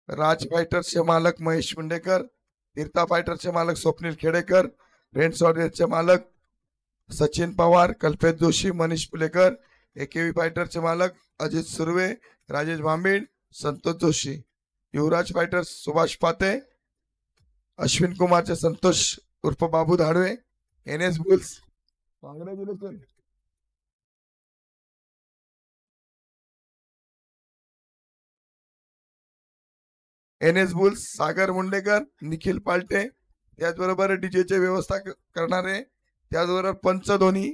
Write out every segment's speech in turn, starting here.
राज फायटर्सचे मालक महेश मुंडेकर, तीर्था फायटर्सचे मालक स्वप्नील खेडेकर, रेंट सॉलिडचे मालक सचिन पवार, कल्पेश जोशी, मनीष पुलेकर, एकेवी फायटरचे मालक अजित सुर्वे, राजेश भांबीड, संतोष जोशी, युवराज फायटर्स सुभाष पाते, अश्विन कुमारचे संतोष उर्फ बाबू धाडवे, एनएस बुल्स सागर मुंडेकर, निखिल पालटे, त्याचबरोबर डीजेचे व्यवस्था करणारे, त्याचबरोबर पंच धोनी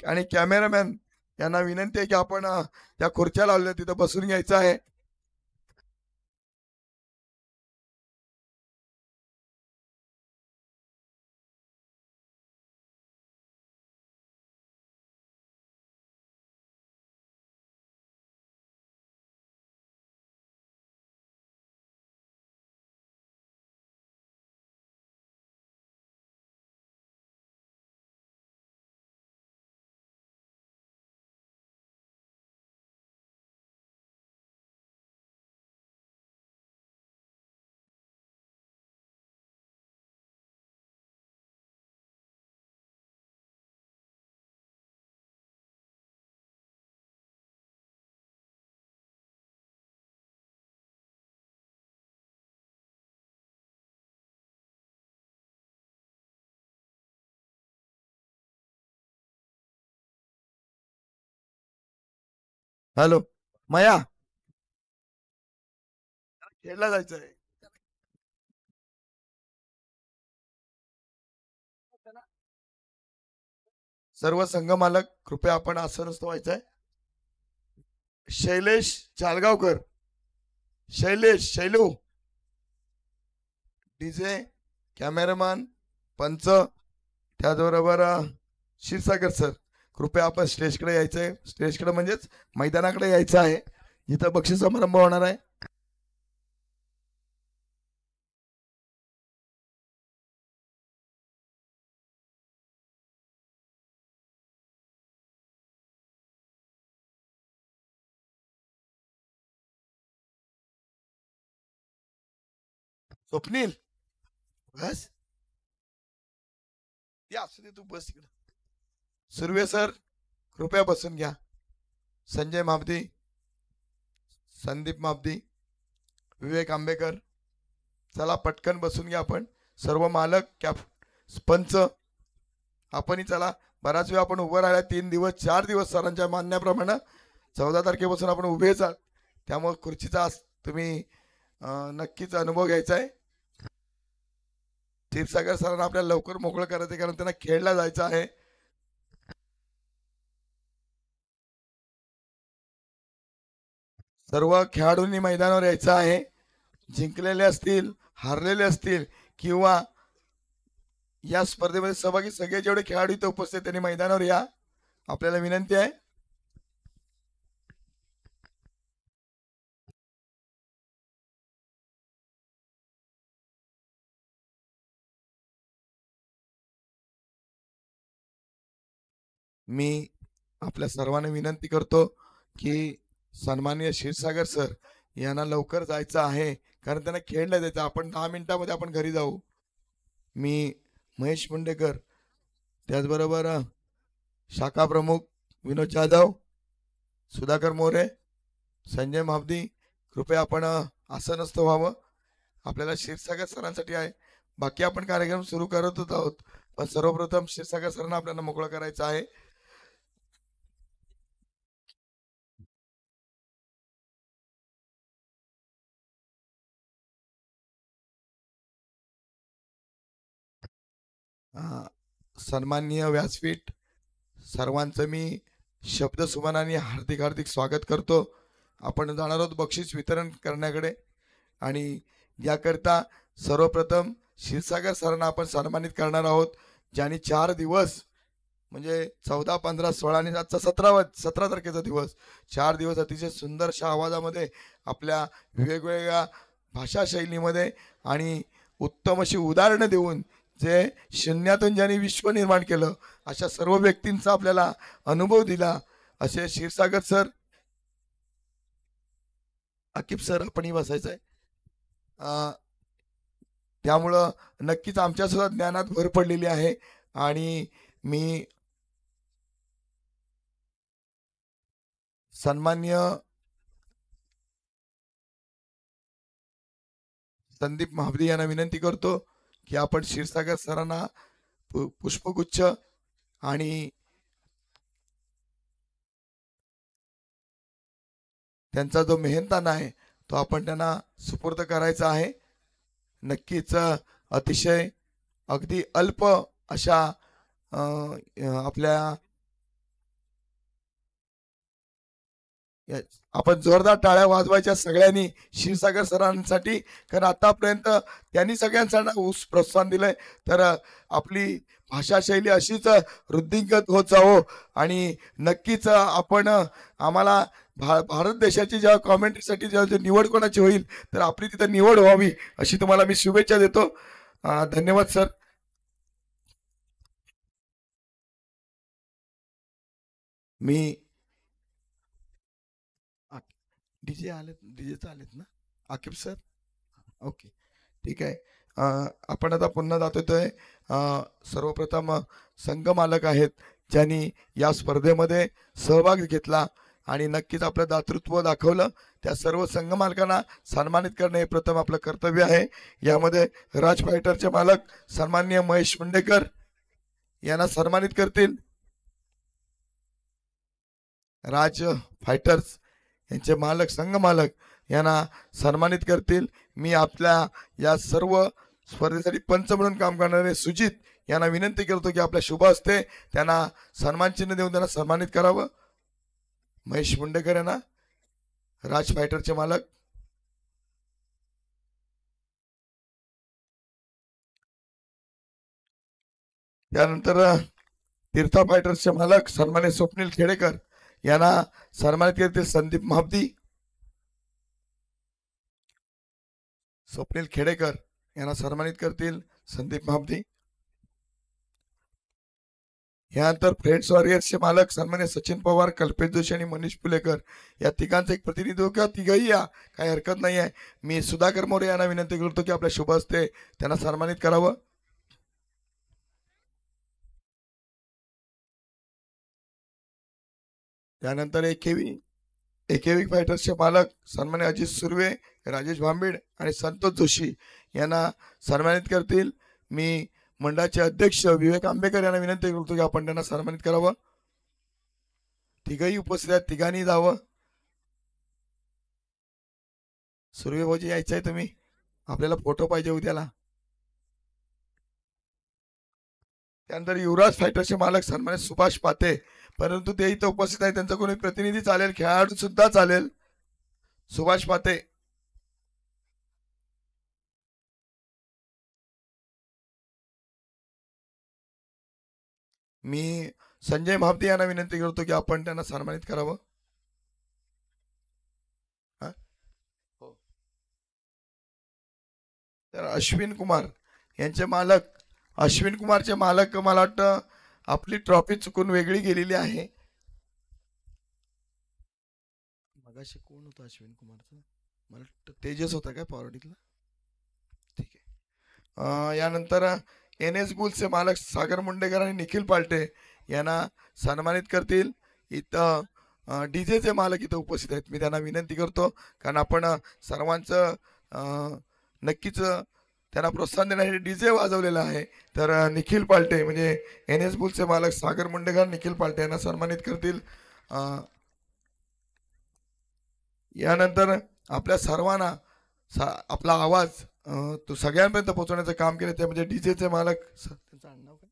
आणि कॅमेरामॅन यांना विनंती आहे की आपण त्या खुर्च्या लावल्या तिथं बसून घ्यायचं आहे. हॅलो माया, खेळला जायचं आहे. सर्व संघ मालक कृपया आपण आसनस्थ व्हायचंय. शैलेश चालगावकर, शैलू, डीजे, कॅमेरामॅन, पंच, त्याचबरोबर क्षीरसागर सर, कृपया आपण स्टेजकडे यायचंय. स्टेजकडे म्हणजेच मैदानाकडे यायचं आहे जिथं बक्षीस समारंभ होणार आहे. स्वप्नील बस या, असू दे, तू बस इकडे. सुर्वे सर कृपया बसून घ्या. संजय मापदी, संदीप मापदी, विवेक आंबेकर, चला पटकन बसून घ्या. आपण सर्व मालक पंच आपणही चला. बराच वेळ आपण उभं राहिला, 3 दिवस 4 दिवस सरांच्या मानण्याप्रमाणे 14 तारखेपासून आपण उभेच आहात. त्यामुळे खुर्चीचा तुम्ही नक्कीच अनुभव घ्यायचा आहे. क्षीरसागर सरांना आपल्याला लवकर मोकळं करायचं, कारण त्यांना खेळला जायचं आहे. सर्व खेळाडूंनी मैदानावर यायचं आहे. जिंकलेले असतील, हारलेले असतील किंवा या स्पर्धेमध्ये सहभागी सगळे जेवढे खेळाडू इथे उपस्थित त्यांनी मैदानावर या, आपल्याला विनंती आहे. मी आपल्या सर्वांना विनंती करतो की सन्माननीय क्षीरसागर सर यांना लवकर जायचं आहे, कारण त्यांना खेळला जायचं. आपण 10 मिनिटांमध्ये आपण घरी जाऊ. मी महेश मुंडेकर, त्याचबरोबर शाखा प्रमुख विनोद जाधव, सुधाकर मोरे, संजय मापदी, कृपया आपण आसनस्थ व्हावं. आपल्याला क्षीरसागर सरांसाठी आहे. बाकी आपण कार्यक्रम सुरू करतच आहोत, पण सर्वप्रथम क्षीरसागर सरांना आपल्याला मोकळं करायचं आहे. सन्माननीय व्यासपीठ, सर्वांचं मी शब्द सुमनाने हार्दिक हार्दिक स्वागत करतो. आपण जाणार आहोत बक्षीस वितरण करण्याकडे, आणि याकरता सर्वप्रथम क्षीरसागर सरांना आपण सन्मानित करणार आहोत, ज्यांनी 4 दिवस म्हणजे 14, 15, 16 आणि आजचा 17 तारखेचा दिवस, 4 दिवस अतिशय सुंदरशा आवाजामध्ये आपल्या वेगवेगळ्या भाषा शैलीमध्ये आणि उत्तम अशी उदाहरणं देऊन जे शून्यातून ज्यांनी विश्व निर्माण केलं, अशा सर्व व्यक्तींचा आपल्याला अनुभव दिला, असे क्षीरसागर सर. आकिब सर आपणही बसायचं आहे. त्यामुळं नक्कीच आमच्या सुद्धा ज्ञानात भर पडलेली आहे. आणि मी सन्मान्य संदीप महाबदी यांना विनंती करतो की आपण क्षीरसागर सरांना पुष्पगुच्छ आणि त्यांचा जो मेहनताना आहे तो आपण त्यांना सुपूर्द करायचा आहे. नक्कीच अतिशय अगदी अल्प अशा आपल्या आपण जोरदार टाळ्या वाजवायच्या सगळ्यांनी क्षीरसागर सरांसाठी. कारण आतापर्यंत त्यांनी सगळ्यांना ऊस प्रोत्साहन दिलंय. तर आपली भाषा शैली अशीच वृद्धिंगत होत जावो. आणि नक्कीच आपण आम्हाला भारत देशाची जेव्हा कॉमेंट्रीसाठी जेव्हा निवड कोणाची होईल तर आपली तिथं निवड व्हावी अशी तुम्हाला मी शुभेच्छा देतो. धन्यवाद सर. मी डीजे आलेत, डीजेच आलेत ना आकिब सर? ओके, ठीक आहे. आपण आता पुन्हा जातोय. सर्वप्रथम संघ मालक आहेत ज्यांनी या स्पर्धेमध्ये सहभाग घेतला आणि नक्कीच आपलं दातृत्व दाखवलं. त्या सर्व संघ मालकांना सन्मानित करणे हे प्रथम आपलं कर्तव्य आहे. यामध्ये राज फायटरचे मालक सन्माननीय महेश मुंडेकर यांना सन्मानित करतील. राज फायटर्स यांचे मालक संघ मालक यांना सन्मानित करतील. मी आपल्या या सर्व स्पर्धेसाठी पंच म्हणून काम करणारे सुजित यांना विनंती करतो की आपल्या शुभ हस्ते त्यांना सन्मान चिन्ह देऊन त्यांना सन्मानित करावं. महेश मुंडेकर यांना, राज फायटरचे मालक. त्यानंतर तीर्था फायटर्सचे मालक सन्मान्य स्वप्नील खेडेकर यांना सन्मानित करतील संदीप महाबदी. स्वप्नील खेडेकर यांना सन्मानित करतील संदीप महाबदी. यानंतर फ्रेंड्स वॉरियर्सचे मालक सन्मान्य सचिन पवार, कल्पेश जोशी आणि मनीष पुलेकर या तिघांचं एक प्रतिनिधित्व किंवा तिघही या, काही हरकत नाही आहे. मी सुधाकर मोरे यांना विनंती करतो की आपल्या शुभ हस्ते त्यांना सन्मानित करावं. त्यानंतर एकेवी फायटर्सचे मालक सन्मान्य अजित सुर्वे, राजेश भांबीड आणि संतोष जोशी यांना सन्मानित करतील. मी मंडळाचे अध्यक्ष विवेक आंबेकर यांना विनंती करतो की आपण त्यांना सन्मानित करावं. तिघही उपस्थित आहेत, तिघांनी जावं. सुर्वे भाऊजी यायचं आहे तुम्ही, आपल्याला फोटो पाहिजे उद्याला. त्यानंतर युवराज फायटरचे मालक सन्मान्य सुभाष पाते, परंतु ते इथं उपस्थित आहे. त्यांचा कोणी प्रतिनिधी चालेल, खेळाडू सुद्धा चालेल. सुभाष पाते. मी संजय महाबदी यांना विनंती करतो की आपण त्यांना सन्मानित करावं. हो. तर अश्विन कुमार यांचे मालक, अश्विन कुमारचे मालक मला वाटतं आपली ट्रॉफी चुकून वेगळी गेलेली आहे. मगाशी कोण होतं अश्विन कुमारचं? मला वाटतं तेजस होता काय पॉवर्टीतला? ठीक आहे. यानंतर एन एस बुल्सचे मालक सागर मुंडेकर आणि निखिल पालटे यांना सन्मानित करतील. इथं डीजेचे मालक इथं उपस्थित आहेत. मी त्यांना विनंती करतो, कारण आपण सर्वांचं नक्कीच त्यांना प्रोत्साहन देण्यासाठी डीजे वाजवलेला आहे. तर निखिल पालटे म्हणजे एन एस बुलचे मालक सागर मुंडेकर, निखिल पालटे यांना सन्मानित करतील. यानंतर आपल्या सर्वांना आपला आवाज तो सगळ्यांपर्यंत पोहोचवण्याचं काम केलं ते म्हणजे डीजेचे मालक त्यांचं आडनाव काय,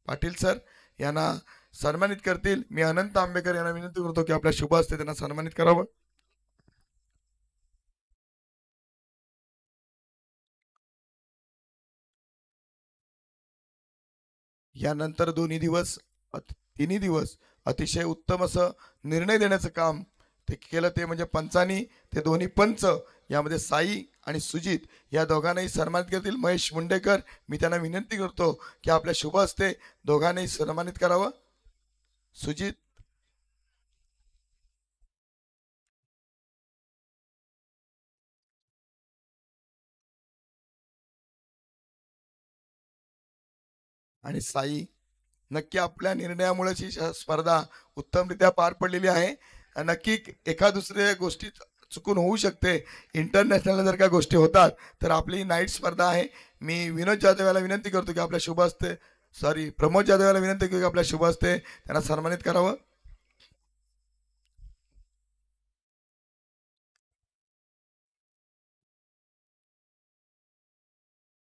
पाटील सर यांना सन्मानित करतील. मी अनंत आंबेकर यांना विनंती करतो की आपल्या शुभ हस्ते त्यांना सन्मानित करावं. यानंतर तिन्ही दिवस अतिशय उत्तम असं निर्णय देण्याचं काम ते केलं. ते म्हणजे पंचांनी, ते दोन्ही पंच यामध्ये साई आणि सुजित या दोघांनाही सन्मानित करतील. महेश मुंडेकर, मी त्यांना विनंती करतो की आपल्या शुभ हस्ते दोघांनाही सन्मानित करावं. सुजित, आणि साई, नक्की आपल्या निर्णयामुळे ही स्पर्धा उत्तमरित्या पार पडलेली आहे. नक्की एका दुसऱ्या गोष्टी चुकून होऊ शकते. इंटरनॅशनल जर का गोष्टी होतात तर आपली नाईट स्पर्धा आहे. मी विनोद जाधव याला विनंती करतो की आपल्या शुभ हस्ते, सॉरी प्रमोद जाधव याला विनंती करतो की आपल्या शुभ हस्ते त्यांना सन्मानित करावं.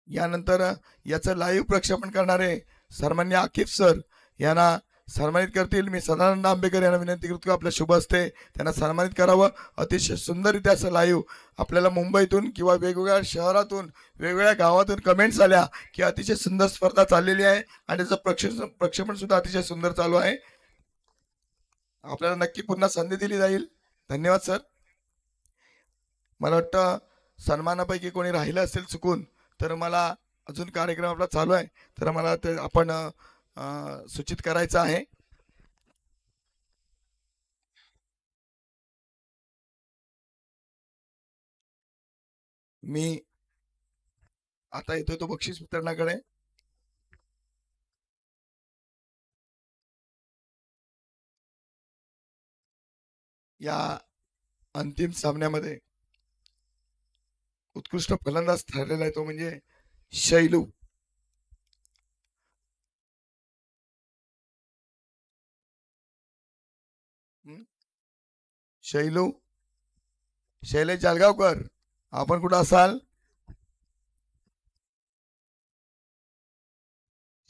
यानंतर याचं लाईव्ह प्रक्षेपण करणारे सन्मान्य आकिफ सर यांना सन्मानित करतील. मी सदानंद आंबेकर यांना विनंती करतो की आपल्या शुभ हस्ते त्यांना सन्मानित करावं. अतिशय सुंदररित्या असं लाईव्ह आपल्याला मुंबईतून किंवा वेगवेगळ्या शहरातून वेगवेगळ्या गावातून कमेंट्स आल्या की अतिशय सुंदर स्पर्धा चाललेली आहे आणि त्याचं प्रक्षेपण सुद्धा अतिशय सुंदर चालू आहे. आपल्याला नक्की पुन्हा संधी दिली जाईल. धन्यवाद सर. मला वाटतं सन्मानापैकी कोणी राहिलं असेल चुकून तर मला, अजून कार्यक्रम आपला चालू आहे तर मला ते आपण सूचित करायचं आहे. मी आता येतोय तो बक्षीस वितरणाकडे. या अंतिम सामन्यामध्ये उत्कृष्ट फलंदाज ठरलेला आहे तो म्हणजे शैलू. शैलू, शैलेश जालगावकर, आपण कुठं असाल?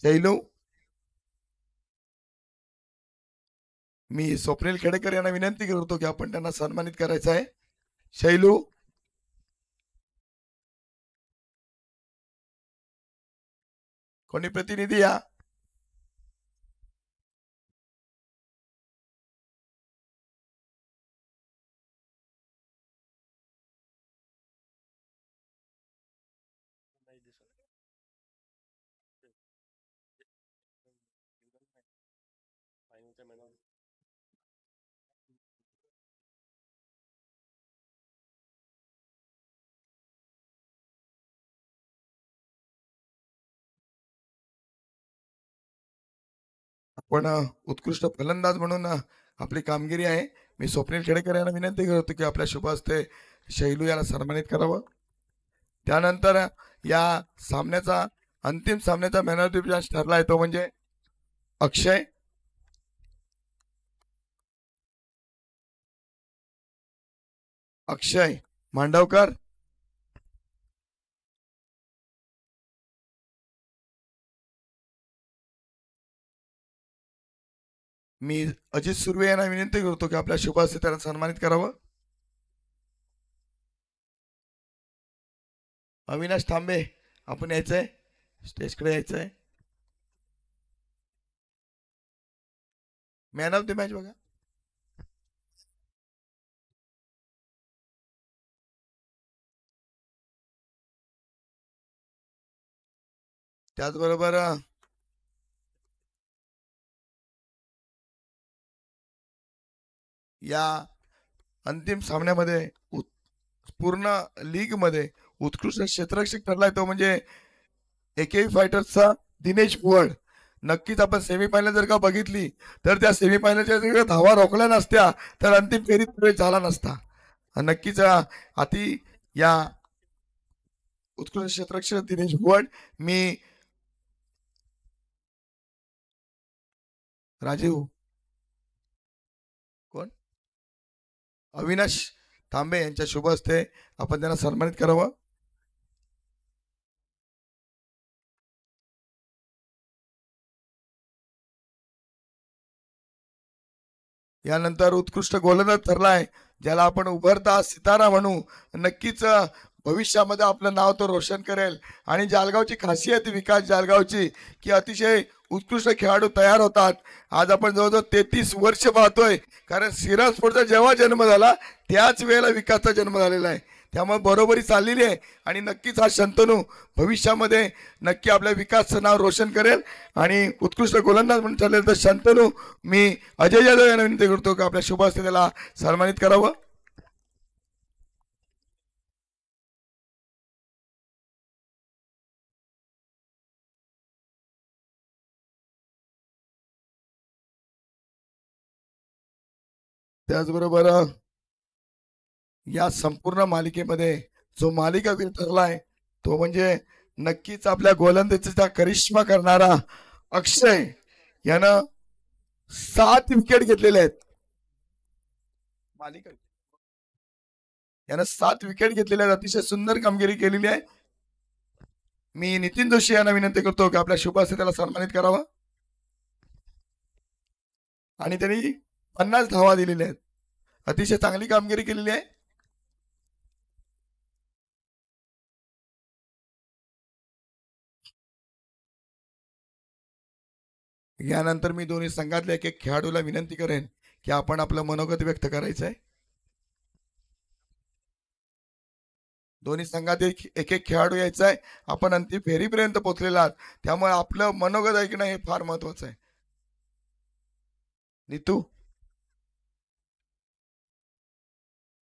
शैलू, मी स्वप्नील खेडेकर यांना विनंती करतो की आपण त्यांना सन्मानित करायचं आहे. शैलू, कोणी प्रतिनिधी या. आपण उत्कृष्ट फलंदाज म्हणून आपली कामगिरी आहे. मी स्वप्नील खेडेकर यांना विनंती करतो की आपल्या शुभ हस्ते शैलू याला सन्मानित करावं. त्यानंतर या सामन्याचा, अंतिम सामन्याचा मॅन ऑफ द मॅच ठरला आहे तो म्हणजे अक्षय. अक्षय मांडवकर, मी अजित सुर्वे यांना विनंती करतो की आपल्या शुभ हस्ते त्यांना सन्मानित करावं. अविनाश तांबे, आपण यायचंय, स्टेजकडे यायचंय. मॅन ऑफ द मॅच बघा. त्याचबरोबर या अंतिम सामन्यामध्ये पूर्ण लीग मध्ये उत्कृष्ट क्षेत्ररक्षक ठरलाय तो म्हणजे एके फायटर्सचा दिनेश पुवड. नक्कीच आपण सेमीफायनल जर का बघितली तर त्या सेमीफायनलच्या जर धावा रोखल्या नसत्या तर अंतिम फेरीत प्रवेश झाला नसता. नक्कीच अति या उत्कृष्ट क्षेत्ररक्षक दिनेश पुवड. मी राजीव, कोण, अविनाश तांबे यांच्या शुभ हस्ते आपण त्यांना सन्मानित करावं. यानंतर उत्कृष्ट गोलंदाज ठरलाय ज्याला आपण उभरता सितारा म्हणू. नक्कीच भविष्यामध्ये आपलं नाव तो रोशन करेल. आणि जालगावची खासियत विकास जालगावची की अतिशय उत्कृष्ट खेळाडू तयार होतात. आज आपण जवळजवळ 33 वर्ष पाहतोय, कारण श्रीराम स्पोर्टचा जेव्हा जन्म झाला त्याच वेळेला विकासचा जन्म झालेला आहे. त्यामुळे बरोबरी चाललेली आहे आणि नक्कीच हा शंतनू भविष्यामध्ये नक्की आपल्या विकासचं नाव रोशन करेल. आणि उत्कृष्ट गोलंदाज म्हणून चाललेलं तर शंतनू, मी अजय यादव यांना विनंती करतो की आपल्या शुभ हस्ते त्याला सन्मानित करावं. त्याचबरोबर या संपूर्ण मालिकेमध्ये जो मालिकावीर ठरलाय तो म्हणजे नक्कीच आपल्या गोलंदाजीचा करिश्मा करणारा अक्षय यानं 7 विकेट घेतलेले आहेत. मालिका यानं 7 विकेट घेतलेल्या आहेत. अतिशय सुंदर कामगिरी केलेली आहे. मी नितीन जोशी यांना विनंती करतो की आपल्या शुभ हस्ते त्याला सन्मानित करावं. आणि त्यांनी 50 धावा दिलेल्या आहेत. अतिशय चांगली कामगिरी केलेली आहे. यानंतर मी दोन्ही संघातल्या एक एक खेळाडूला विनंती करेन की आपण आपलं मनोगत व्यक्त करायचं आहे. दोन्ही संघात एक एक खेळाडू यायचा आहे. आपण अंतिम फेरीपर्यंत पोहोचलेला आहात त्यामुळे आपलं मनोगत ऐकणं हे फार महत्वाचं आहे. नीतू,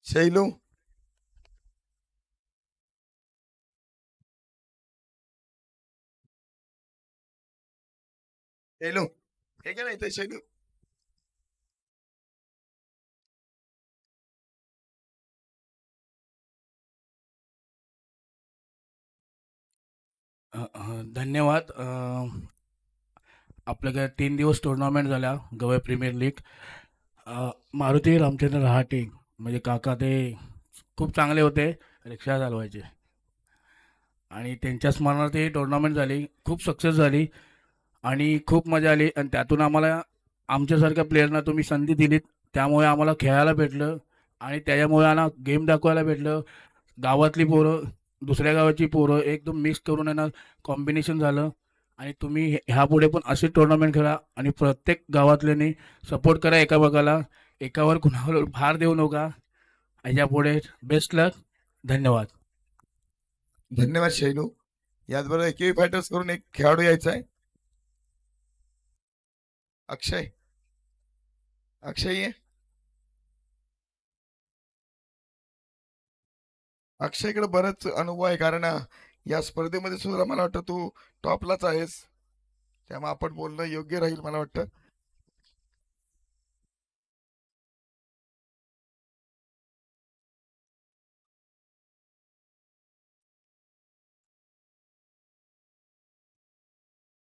शैलू, शैलू हे काय नाही शैलू. धन्यवाद. आपल्याकडे 3 दिवस टुर्नामेंट झाल्या गवई प्रीमियर लीग. मारुती रामचंद्र रहाटे म्हणजे काका ते खूप चांगले होते, रिक्षा चालवायचे आणि त्यांच्या स्मरणार्थ ही टुर्नामेंट झाली, खूप सक्सेस झाली आणि खूप मजा आली. आणि त्यातून आम्हाला आमच्यासारख्या प्लेयरना तुम्ही संधी दिलीत त्यामुळे आम्हाला खेळायला भेटलं आणि त्याच्यामुळे आम्हाला गेम दाखवायला भेटलं. गावातली पोरं दुसऱ्या गावाची पोरं एकदम मिक्स करून येणार कॉम्बिनेशन झालं. आणि तुम्ही ह्यापुढे पण अशी टुर्नामेंट खेळा आणि प्रत्येक गावातल्यानी सपोर्ट करा एकामेकाला, एकावर कुणावर भार देऊ नका. ह्याच्यापुढे बेस्ट लक. धन्यवाद. धन्यवाद शैलू. याचबरोबर एकही फायटर्स करून एक खेळाडू यायचा आहे. अक्षय, अक्षय ये. अक्षयकडे बरंच अनुभव आहे कारण या स्पर्धेमध्ये सुद्धा मला वाटतं तू टॉपलाच आहेस त्यामुळे आपण बोलणं योग्य राहील मला वाटतं.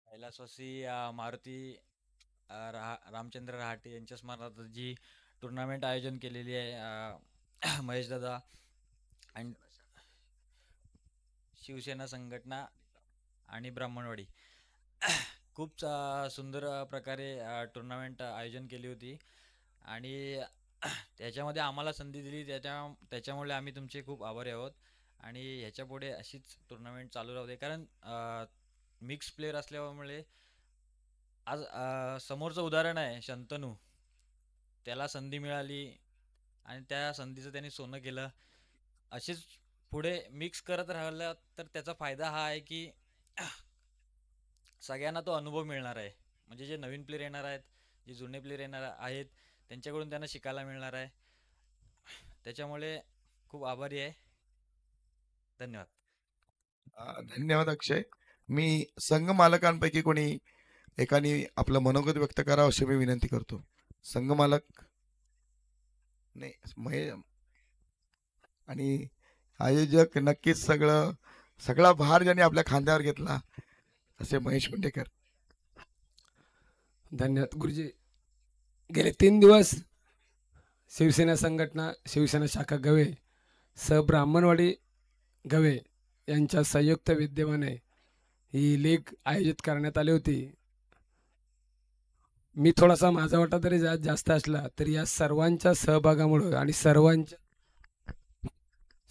कैलासवासी मारुती रामचंद्र रहाटे यांच्या स्मरणार्थ जी टुर्नामेंट आयोजन केलेली आहे महेश दादा आणि शिवसेना संघटना आणि ब्राह्मणवाडी खूप सुंदर प्रकारे टुर्नामेंट आयोजन केली होती आणि त्याच्यामध्ये आम्हाला संधी दिली त्याच्यामुळे आम्ही तुमचे खूप आभारी आहोत. आणि ह्याच्यापुढे अशीच टुर्नामेंट चालू राहू दे कारण मिक्स प्लेयर असल्यामुळे आज समोरचं उदाहरण आहे शंतनू, त्याला संधी मिळाली आणि त्या संधीचं त्यांनी सोनं केलं. अशीच पुढे मिक्स करत राहिलं तर त्याचा फायदा हा आहे की सगळ्यांना तो अनुभव मिळणार आहे. म्हणजे जे नवीन प्लेयर येणार आहेत, जे जुने प्लेयर येणार आहेत त्यांच्याकडून त्यांना शिकायला मिळणार आहे. त्याच्यामुळे खूप आभारी आहे. धन्यवाद. धन्यवाद अक्षय. मी संघ मालकांपैकी कोणी एकाने आपलं मनोगत व्यक्त करावं अशी मी विनंती करतो. संघ मालक नाही महेश आणि आयोजक नक्कीच सगळा भार ज्याने आपल्या खांद्यावर घेतला असे महेश मुंडेकर. धन्यवाद गुरुजी. गेले 3 दिवस शिवसेना संघटना शिवसेना शाखा गवे सह ब्राह्मणवाडी गवे यांच्या संयुक्त विद्यमाने ही लीग आयोजित करण्यात आली होती. मी थोडासा माझा वाटा तरी जास्त असला तरी या सर्वांच्या सहभागामुळं आणि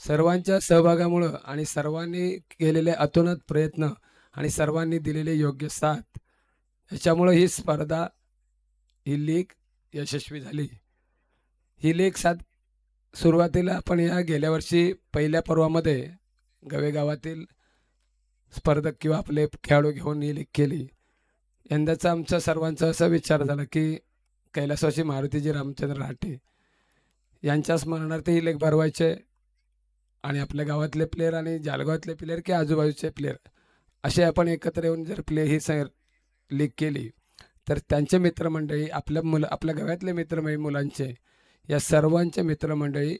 सर्वांच्या सहभागामुळं आणि सर्वांनी केलेले अतोनात प्रयत्न आणि सर्वांनी दिलेले योग्य साथ याच्यामुळं ही स्पर्धा ही लीग यशस्वी झाली. ही लीग सुरुवातीला आपण या गेल्या वर्षी पहिल्या पर्वामध्ये गवे गावातील स्पर्धक किंवा आपले खेळाडू घेऊन ही लीग केली. यंदाचा आमचा सर्वांचा असा विचार झाला की कैलासवासी मारुतीजी रामचंद्र रहाटे यांच्या स्मरणार्थ ही लीग भरवायचे आणि आपल्या गावातले प्लेयर आणि जालगावातले प्लेयर की आजूबाजूचे प्लेयर असे आपण एकत्र येऊन जर ही लीग केली तर त्यांचे मित्रमंडळी आपल्या गावातले मित्रमंडळी मुलांचे या सर्वांचे मित्रमंडळी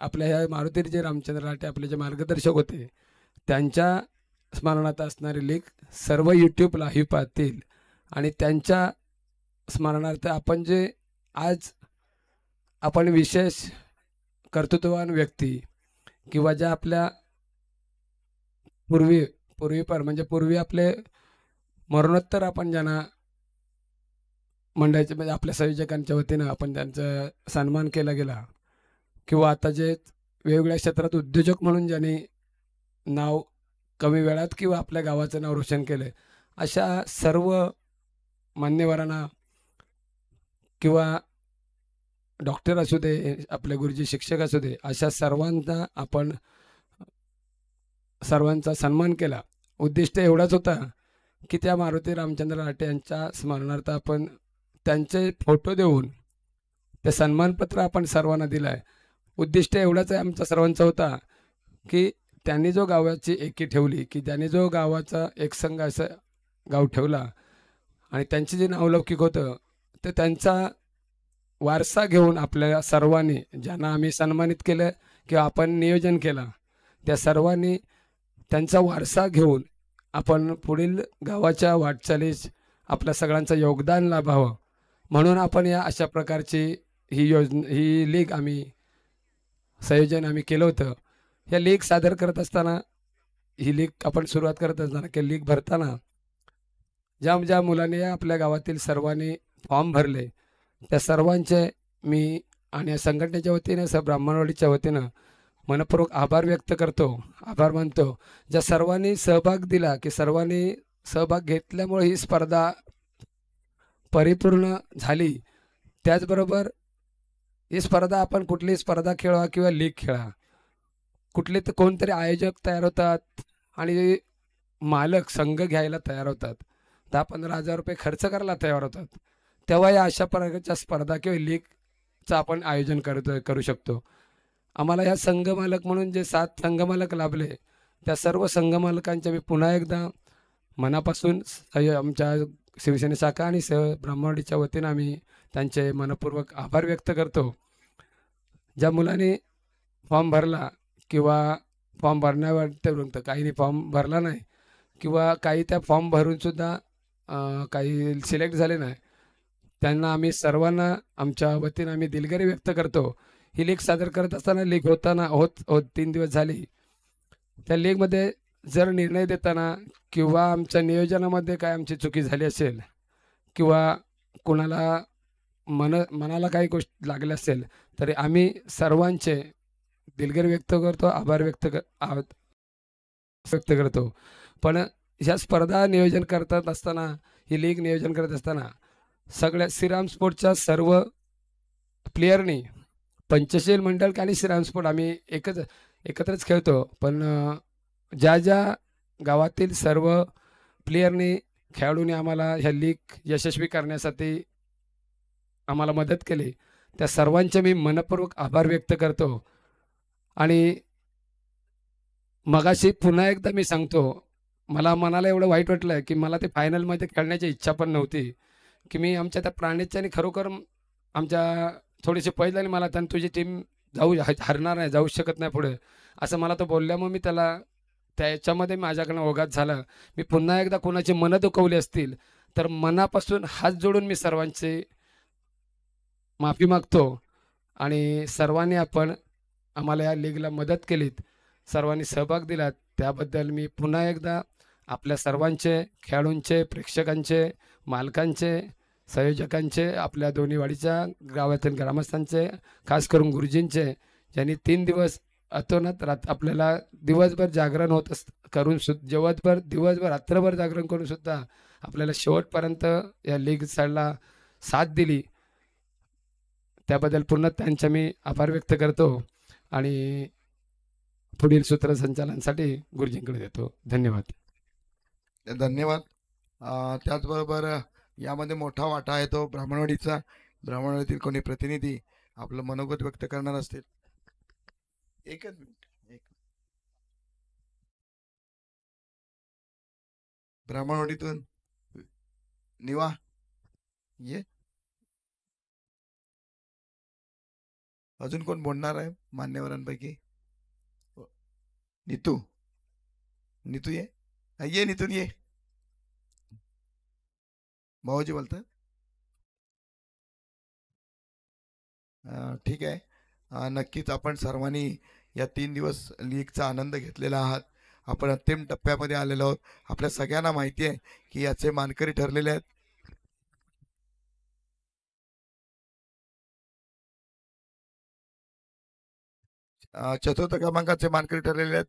आपल्या ह्या मारुती जे रामचंद्र राटे आपले जे मार्गदर्शक होते त्यांच्या स्मरणात असणारी लीग सर्व यूट्यूब लाईव्ह पाहतील आणि त्यांच्या स्मरणार्थ आपण जे आज आपण विशेष कर्तृत्ववान व्यक्ती किंवा ज्या आपल्या पूर्वी आपले मरणोत्तर आपण ज्यांना मंडळाचे म्हणजे आपल्या संयोजकांच्या वतीनं आपण त्यांचा सन्मान केला गेला किंवा आता जे वेगवेगळ्या क्षेत्रात उद्योजक म्हणून ज्यांनी नाव कमी वेळात किंवा आपल्या गावाचं नाव रोशन केलं अशा सर्व मान्यवरांना किंवा डॉक्टर असू दे आपले गुरुजी शिक्षक असू दे अशा सर्वांना आपण सर्वांचा सन्मान केला. उद्दिष्ट एवढाच होता की त्या मारुती रामचंद्र राटे यांच्या स्मरणार्थ आपण त्यांचे फोटो देऊन ते सन्मानपत्र आपण सर्वांना दिलं आहे. उद्दिष्ट एवढाच आहे आमचा सर्वांचा होता की त्यांनी जो गावाची एकी ठेवली की त्यांनी जो गावाचा एकसंघ असं गाव ठेवला आणि त्यांचे जे नावलौकिक होतं ते त्यांचा वारसा घेऊन आपल्या सर्वांनी ज्यांना आम्ही सन्मानित केलं किंवा आपण नियोजन केला त्या सर्वांनी त्यांचा वारसा घेऊन आपण पुढील गावाच्या वाटचालीस आपल्या सगळ्यांचं योगदान लाभावं म्हणून आपण या अशा प्रकारची ही लीग आम्ही संयोजन आम्ही केलं होतं. या लीग सादर करत असताना ही लीग आपण सुरुवात करत असताना की लीग भरताना ज्या मुलांनी आपल्या गावातील सर्वांनी फॉर्म भरले त्या सर्वांचे मी आणि या संघटनेच्या वतीने ब्राह्मणवाडीच्या वतीनं मनपूर्वक आभार व्यक्त करतो, आभार मानतो. ज्या सर्वांनी सहभाग दिला की सर्वांनी सहभाग घेतल्यामुळे ही स्पर्धा परिपूर्ण झाली. त्याचबरोबर ही स्पर्धा आपण कुठली स्पर्धा खेळा किंवा लीग खेळा कुठले तर कोणतरी आयोजक तयार होतात आणि मालक संघ घ्यायला तयार होतात, 10-15 हजार रुपये खर्च करायला तयार होतात, तेव्हा या अशा प्रकारच्या स्पर्धा किंवा लीगचं आपण आयोजन करू शकतो. आम्हाला ह्या संघमालक म्हणून जे 7 संघमालक लाभले त्या सर्व संघमालकांच्या मी पुन्हा एकदा मनापासून आमच्या शिवसेना शाखा आणि ब्राह्मणवाडीच्या वतीनं आम्ही त्यांचे मनपूर्वक आभार व्यक्त करतो. ज्या मुलांनी फॉर्म भरला किंवा फॉर्म भरण्यावर काहींनी फॉर्म भरला नाही किंवा काही त्या फॉर्म भरूनसुद्धा काही सिलेक्ट झाले नाही त्यांना आम्ही सर्वांना आमच्या वतीनं आम्ही दिलगिरी व्यक्त करतो. ही लीग सादर करत असताना लीग होत 3 दिवस झाली. त्या लीगमध्ये जर निर्णय देताना किंवा आमच्या नियोजनामध्ये काय आमची चुकी झाली असेल किंवा कोणाला मनाला काही गोष्ट लागली असेल तरी आम्ही सर्वांचे दिलगिरी व्यक्त करतो, आभार व्यक्त करतो. पण ह्या स्पर्धा नियोजन करत असताना ही लीग नियोजन करत असताना सगळ्या श्रीराम स्पोर्टच्या सर्व प्लेयरनी पंचशील मंडळ आणि श्रीराम स्पोर्ट आम्ही एकत्रच खेळतो. पण ज्या गावातील सर्व प्लेयरनी खेळाडूंनी आम्हाला ह्या लीग यशस्वी करण्यासाठी आम्हाला मदत केली त्या सर्वांचे मी मनपूर्वक आभार व्यक्त करतो. आणि मगाशी पुन्हा एकदा मी सांगतो मला मनाला एवढं वाईट वाटलं की मला ते फायनलमध्ये खेळण्याची इच्छा पण नव्हती की मी आमच्या त्या प्राण्याच्याने खरोखर आमच्या थोडीशी पहिल्याने मला त्यांनी तुझी टीम हरणार नाही, जाऊ शकत नाही पुढे असं मला तो बोलल्यामुळे मी त्याला त्याच्यामध्ये माझ्याकडनं ओघात झाला. मी पुन्हा एकदा कोणाची मनं दुखवली असतील तर मनापासून हात जोडून मी सर्वांची माफी मागतो. आणि सर्वांनी आम्हाला या लीगला मदत केलीत, सर्वांनी सहभाग दिला त्याबद्दल मी पुन्हा एकदा आपल्या सर्वांचे खेळाडूंचे, प्रेक्षकांचे, मालकांचे, संयोजकांचे, आपल्या दोन्ही वाडीच्या गावातील ग्रामस्थांचे, खास करून गुरुजींचे ज्यांनी 3 दिवस अतोनात आपल्याला दिवसभर जागरण करून दिवसभर रात्रभर जागरण करून सुद्धा आपल्याला शेवटपर्यंत या लीग साईडला साथ दिली त्याबद्दल पुन्हा त्यांचा मी आभार व्यक्त करतो. आणि पुढील सूत्रसंचालनासाठी गुरुजींकडे देतो. धन्यवाद. धन्यवाद. त्याचबरोबर यामध्ये मोठा वाटा आहे तो ब्राह्मणवाडीचा. ब्राह्मणवाडीतील कोणी प्रतिनिधी आपलं मनोगत व्यक्त करणार असतील. एकच मिनिट. ब्राह्मणवाडीतून निवा ये अजून कोण बोलणार आहे मान्यवरांपैकी? नीतू, नीतू ये, ये नीतून ये. भाऊजी बोलतात. ठीक आहे. नक्कीच आपण सर्वांनी या 3 दिवस लीगचा आनंद घेतलेला आहात. आपण अंतिम टप्प्यामध्ये आलेलो आहोत. आपल्या सगळ्यांना माहिती आहे की याचे मानकरी ठरलेले आहेत. चतुर्थ क्रमांकाचे मानकरी ठरलेले आहेत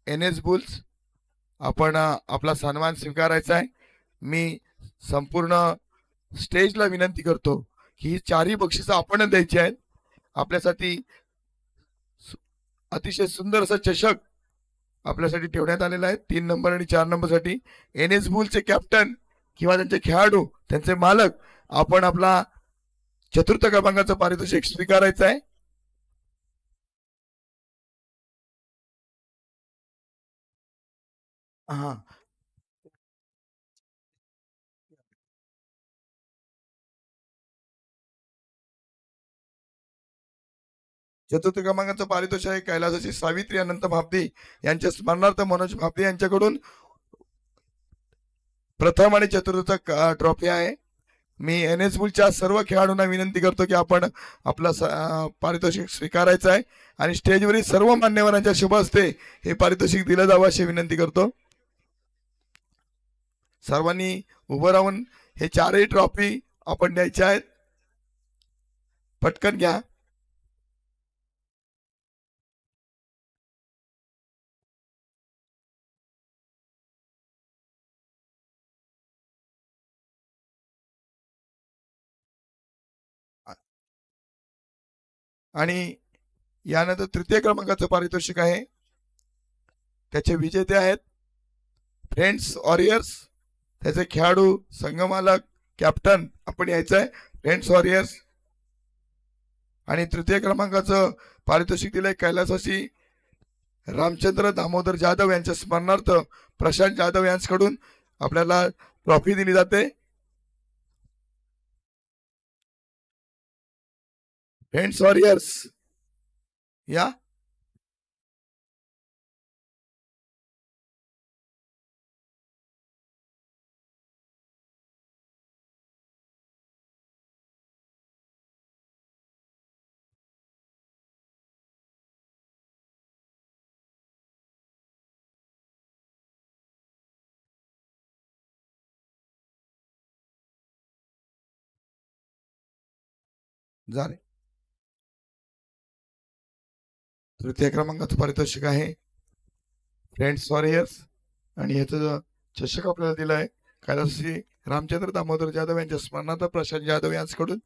NS बुल्स. आपण आपला सन्मान स्वीकारायचा आहे. मी संपूर्ण स्टेजला विनंती करतो की ही 4ही बक्षिसं आपण द्यायची आहेत. आपल्यासाठी अतिशय सुंदर असा चषक आपल्यासाठी ठेवण्यात आलेला आहे 3 नंबर आणि 4 नंबरसाठी. NS बुलचे कॅप्टन किंवा त्यांचे खेळाडू, त्यांचे मालक, आपण आपला चतुर्थ क्रमांकाचं पारितोषिक स्वीकारायचं आहे. हा, चतुर्थ क्रमांकाचं पारितोषिक आहे कैलासाची सावित्री अनंत भापदी यांच्या स्मरणार्थ मनोज भापदी यांच्याकडून प्रथम आणि चतुर्थ ट्रॉफी आहे. मी NS बुलच्या सर्व खेळाडूंना विनंती करतो की आपण आपलं पारितोषिक स्वीकारायचं आहे आणि स्टेजवरील सर्व मान्यवरांच्या शुभ हस्ते हे पारितोषिक दिलं जावं अशी विनंती करतो. सर्वांनी उभं राहून हे 4ही ट्रॉफी आपण द्यायच्या आहेत. पटकन घ्या. आणि यानंतर तृतीय क्रमांकाचं पारितोषिक आहे. त्याचे विजेते आहेत फ्रेंड्स वॉरियर्स. त्याचे खेळाडू, संघमालक, कॅप्टन आपण यायचं आहे फ्रेंड्स वॉरियर्स. आणि तृतीय क्रमांकाचं पारितोषिक दिलंय कैलासाची रामचंद्र दामोदर जाधव यांच्या स्मरणार्थ प्रशांत जाधव यांच्याकडून आपल्याला ट्रॉफी दिली जाते. फ्रेंड्स वॉरियर्स या. झाले. तृतीय क्रमांकाचं पारितोषिक आहे फ्रेंड्स वॉरियर्स आणि ह्याचं चषक आपल्याला दिलं आहे कैलासी रामचंद्र दामोदर जाधव यांच्या स्मरणार्थ प्रशांत जाधव यांच्याकडून.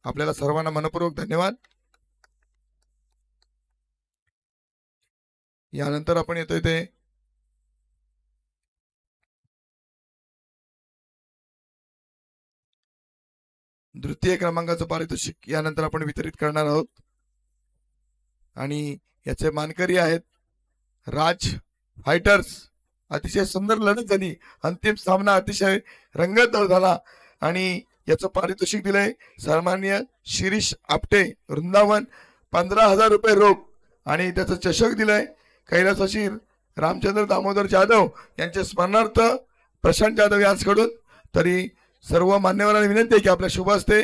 आपल्याला सर्वांना मनपूर्वक धन्यवाद. यानंतर आपण येतोय ते द्वितीय क्रमांकाचं पारितोषिक यानंतर आपण वितरित करणार आहोत. आणि याचे मानकरी आहेत राज फायटर्स. अतिशय सुंदर लढत झाली. अंतिम सामना अतिशय रंगतदार झाला आणि याचं पारितोषिक दिलंय सन्माननीय शिरीष आपटे वृंदावन 15,000 रुपये रोख. आणि त्याचं चषक दिलंय कैलासाची रामचंद्र दामोदर जाधव यांच्या स्मरणार्थ प्रशांत जाधव यांच्याकडून. तरी सर्व मान्यवरांना विनंती आहे की आपल्या शुभ हस्ते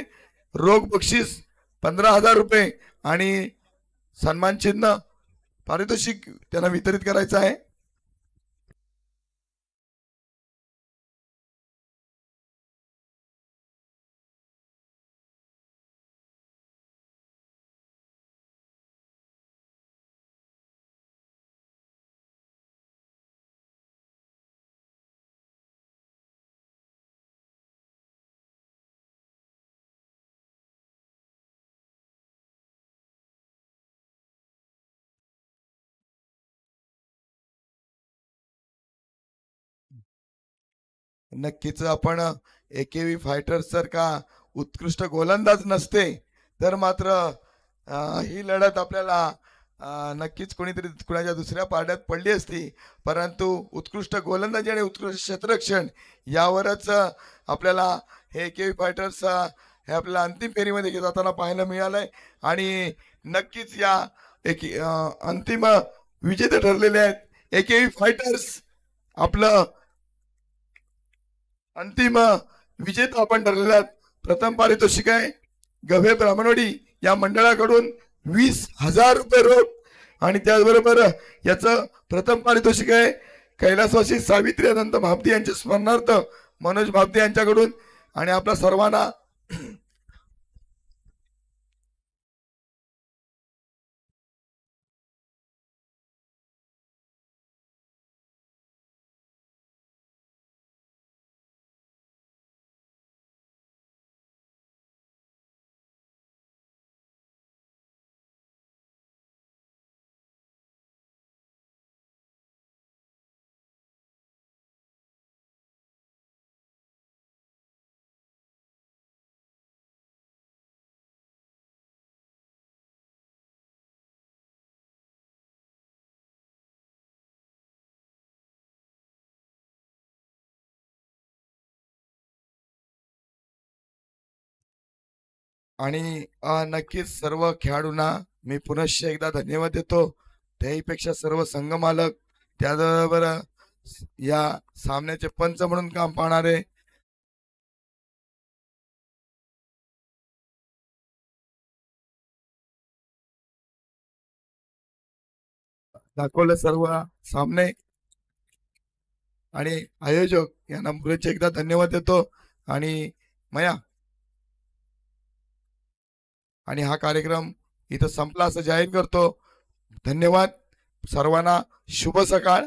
रोख बक्षीस 15,000 रुपये आणि सन्मान चिन्ह पारितोषिक त्यांना वितरित करायचं आहे. नक्कीच आपण AKV फायटर्स जर का उत्कृष्ट गोलंदाज नसते तर मात्र ही लढत आपल्याला नक्कीच कोणीतरी कुणाच्या दुसऱ्या पारड्यात पडली असती. परंतु उत्कृष्ट गोलंदाजी आणि उत्कृष्ट क्षेत्ररक्षण यावरच आपल्याला हे AKV फायटर्स हे आपल्याला अंतिम फेरीमध्ये घेत जाताना पाहायला मिळालंय. आणि नक्कीच या अंतिम विजेते ठरलेले आहेत AKB फायटर्स. आपलं अंतिम विजेता आपण ठरलेले आहेत. प्रथम पारितोषिक आहे गव्हे ब्राह्मणवाडी या मंडळाकडून 20,000 रुपये रोख. आणि त्याचबरोबर याचं प्रथम पारितोषिक आहे कैलासवासी सावित्री अनंत भापदी यांच्या स्मरणार्थ मनोज भापदी यांच्याकडून. आणि आपल्या सर्वांना नक्कीच सर्व खेळाडूंना मी पुनश्च एकदा धन्यवाद देतो. त्याहीपेक्षा सर्व संघ मालक, त्याचबरोबर या सामन्याचे पंच म्हणून काम पाहणारे दाखवले सर्व सामने आणि आयोजक यांना पुनश्च एकदा धन्यवाद देतो. आणि हा कार्यक्रम इथं संपला असं जाहीर करतो. धन्यवाद सर्वांना. शुभ सकाळ.